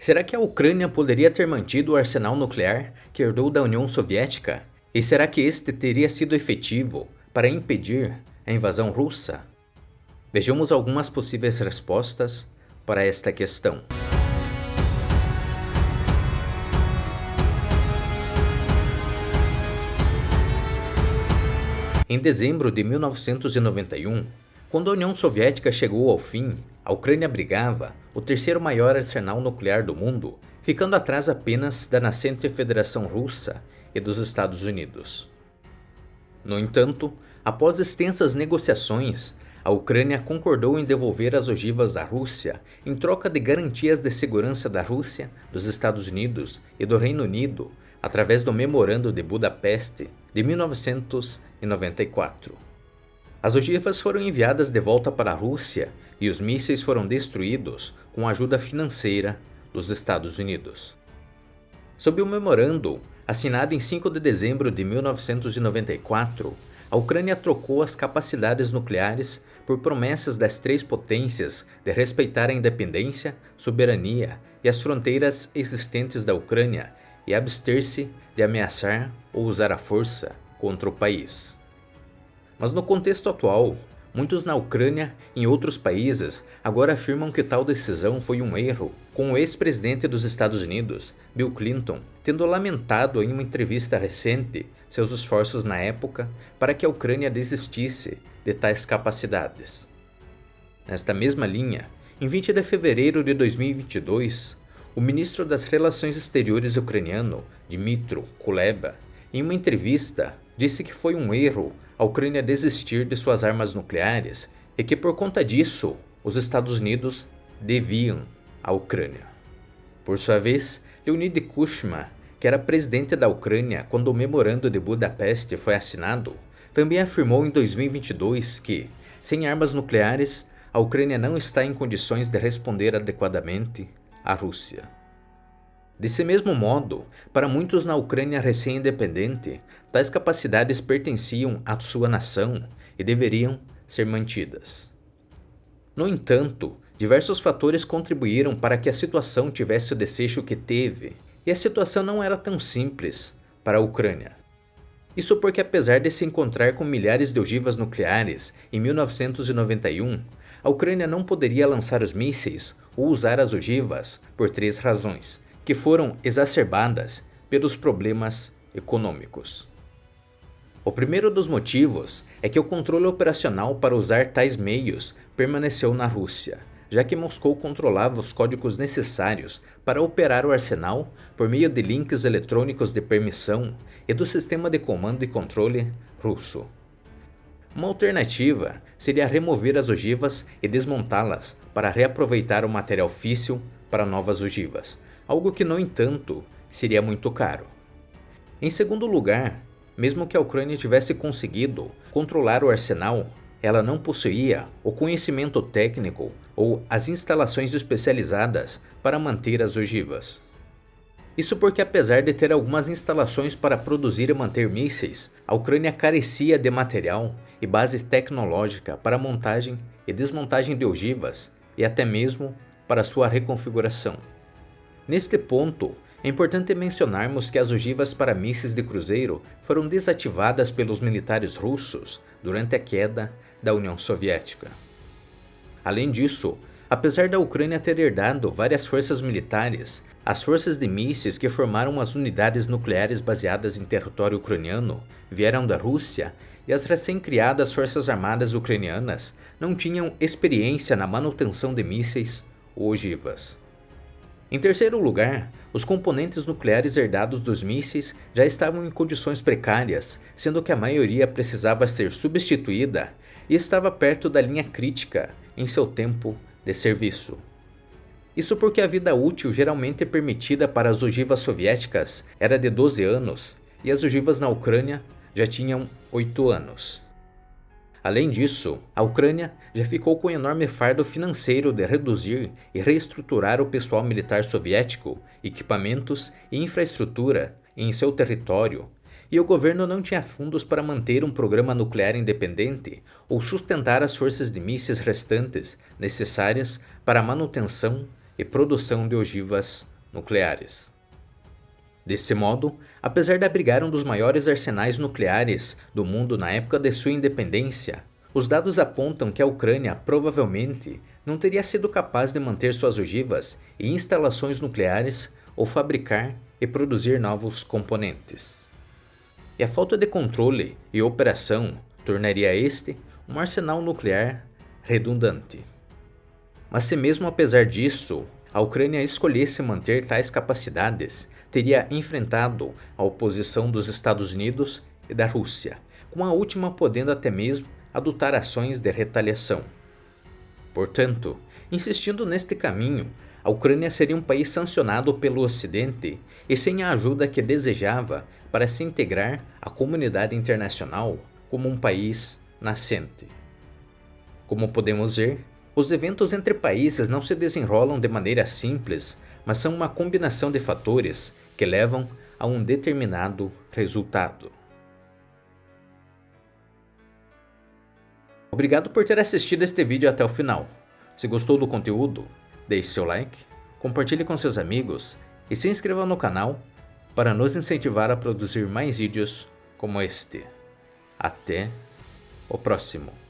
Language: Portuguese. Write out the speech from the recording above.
Será que a Ucrânia poderia ter mantido o arsenal nuclear que herdou da União Soviética? E será que este teria sido efetivo para impedir a invasão russa? Vejamos algumas possíveis respostas para esta questão. Em dezembro de 1991, quando a União Soviética chegou ao fim, a Ucrânia abrigava o terceiro maior arsenal nuclear do mundo, ficando atrás apenas da nascente Federação Russa e dos Estados Unidos. No entanto, após extensas negociações, a Ucrânia concordou em devolver as ogivas à Rússia em troca de garantias de segurança da Rússia, dos Estados Unidos e do Reino Unido, através do Memorando de Budapeste de 1994. As ogivas foram enviadas de volta para a Rússia e os mísseis foram destruídos com a ajuda financeira dos Estados Unidos. Sob o memorando, assinado em 5 de dezembro de 1994, a Ucrânia trocou as capacidades nucleares por promessas das três potências de respeitar a independência, soberania e as fronteiras existentes da Ucrânia e abster-se de ameaçar ou usar a força contra o país. Mas no contexto atual, muitos na Ucrânia e em outros países agora afirmam que tal decisão foi um erro, com o ex-presidente dos Estados Unidos, Bill Clinton, tendo lamentado em uma entrevista recente seus esforços na época para que a Ucrânia desistisse de tais capacidades. Nesta mesma linha, em 20 de fevereiro de 2022, o ministro das Relações Exteriores ucraniano, Dmytro Kuleba, em uma entrevista, disse que foi um erro a Ucrânia desistir de suas armas nucleares e que por conta disso, os Estados Unidos deviam à Ucrânia. Por sua vez, Leonid Kuchma, que era presidente da Ucrânia quando o Memorando de Budapeste foi assinado, também afirmou em 2022 que, sem armas nucleares, a Ucrânia não está em condições de responder adequadamente à Rússia. Desse mesmo modo, para muitos na Ucrânia recém-independente, tais capacidades pertenciam à sua nação e deveriam ser mantidas. No entanto, diversos fatores contribuíram para que a situação tivesse o desfecho que teve, e a situação não era tão simples para a Ucrânia. Isso porque, apesar de se encontrar com milhares de ogivas nucleares em 1991, a Ucrânia não poderia lançar os mísseis ou usar as ogivas por três razões, que foram exacerbadas pelos problemas econômicos. O primeiro dos motivos é que o controle operacional para usar tais meios permaneceu na Rússia, já que Moscou controlava os códigos necessários para operar o arsenal por meio de links eletrônicos de permissão e do sistema de comando e controle russo. Uma alternativa seria remover as ogivas e desmontá-las para reaproveitar o material físsil para novas ogivas, algo que, no entanto, seria muito caro. Em segundo lugar, mesmo que a Ucrânia tivesse conseguido controlar o arsenal, ela não possuía o conhecimento técnico ou as instalações especializadas para manter as ogivas. Isso porque, apesar de ter algumas instalações para produzir e manter mísseis, a Ucrânia carecia de material e base tecnológica para montagem e desmontagem de ogivas e até mesmo para sua reconfiguração. Neste ponto, é importante mencionarmos que as ogivas para mísseis de cruzeiro foram desativadas pelos militares russos durante a queda da União Soviética. Além disso, apesar da Ucrânia ter herdado várias forças militares, as forças de mísseis que formaram as unidades nucleares baseadas em território ucraniano vieram da Rússia e as recém-criadas Forças Armadas ucranianas não tinham experiência na manutenção de mísseis ou ogivas. Em terceiro lugar, os componentes nucleares herdados dos mísseis já estavam em condições precárias, sendo que a maioria precisava ser substituída e estava perto da linha crítica em seu tempo de serviço. Isso porque a vida útil geralmente permitida para as ogivas soviéticas era de 12 anos e as ogivas na Ucrânia já tinham 8 anos. Além disso, a Ucrânia já ficou com o enorme fardo financeiro de reduzir e reestruturar o pessoal militar soviético, equipamentos e infraestrutura em seu território, e o governo não tinha fundos para manter um programa nuclear independente ou sustentar as forças de mísseis restantes necessárias para a manutenção e produção de ogivas nucleares. Desse modo, apesar de abrigar um dos maiores arsenais nucleares do mundo na época de sua independência, os dados apontam que a Ucrânia provavelmente não teria sido capaz de manter suas ogivas e instalações nucleares ou fabricar e produzir novos componentes. E a falta de controle e operação tornaria este um arsenal nuclear redundante. Mas se mesmo apesar disso, a Ucrânia escolhesse manter tais capacidades, teria enfrentado a oposição dos Estados Unidos e da Rússia, com a última podendo até mesmo adotar ações de retaliação. Portanto, insistindo neste caminho, a Ucrânia seria um país sancionado pelo Ocidente e sem a ajuda que desejava para se integrar à comunidade internacional como um país nascente. Como podemos ver, os eventos entre países não se desenrolam de maneira simples, mas são uma combinação de fatores que levam a um determinado resultado. Obrigado por ter assistido este vídeo até o final. Se gostou do conteúdo, deixe seu like, compartilhe com seus amigos e se inscreva no canal para nos incentivar a produzir mais vídeos como este. Até o próximo.